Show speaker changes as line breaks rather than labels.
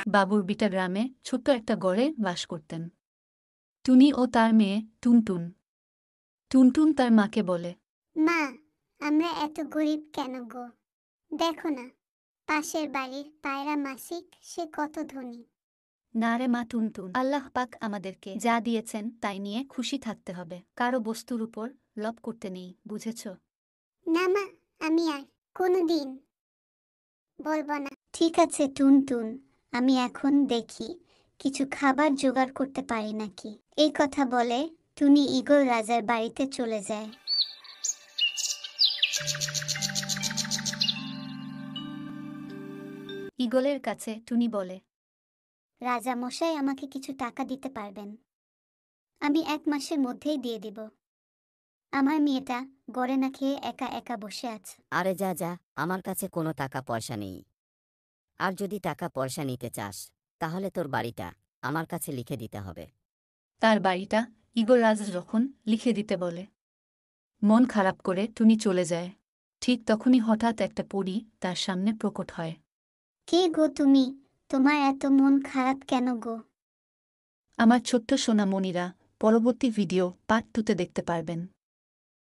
বাবুর বিটা গ্রামে ছোট্ট একটা গড়ে বাস করতেন টুনি ও তার মেয়ে টুনটুন। টুনটুন তার মাকে বলে,
মা, আমরা এত গরিব কেন গো? দেখো না, পাশের বাড়ির পায়রা মাসিক সে কত ধনী।
না রে মা টুনটুন, আল্লাহ পাক আমাদেরকে যা দিয়েছেন তাই নিয়ে খুশি থাকতে হবে, কারো বস্তুর উপর লোভ করতে নেই, বুঝেছ?
না মা, আমি আর কোনোদিন বলবো না। ঠিক আছে টুনটুন, আমি এখন দেখি কিছু খাবার জোগাড় করতে পারি নাকি। এই কথা বলে টুনি ঈগল রাজার বাড়িতে চলে যায়।
ঈগলের কাছে টুনি বলে,
রাজা মশাই আমাকে কিছু টাকা দিতে পারবেন? আমি 1 মাসের মধ্যেই দিয়ে দিব। আমার মেয়েটা গড়ে না খেয়ে একা একা বসে আছে।
আরে যা যা, আমার কাছে কোনো টাকা পয়সা নেই। আর যদি টাকা পয়সা নিতে চাস তাহলে তোর বাড়িটা আমার কাছে লিখে দিতে হবে।
তার বাড়িটা ঈগল রাজা যখন লিখে দিতে বলে, মন খারাপ করে টুনি চলে যায়। ঠিক তখনই হঠাৎ একটা পরী তার সামনে প্রকট হয়।
কে গো তুমি? তোমার এত মন খারাপ কেন গো?
আমার ছোট্ট সোনামণিরা পরবর্তী ভিডিও পার্ট 2 তে দেখতে পারবেন।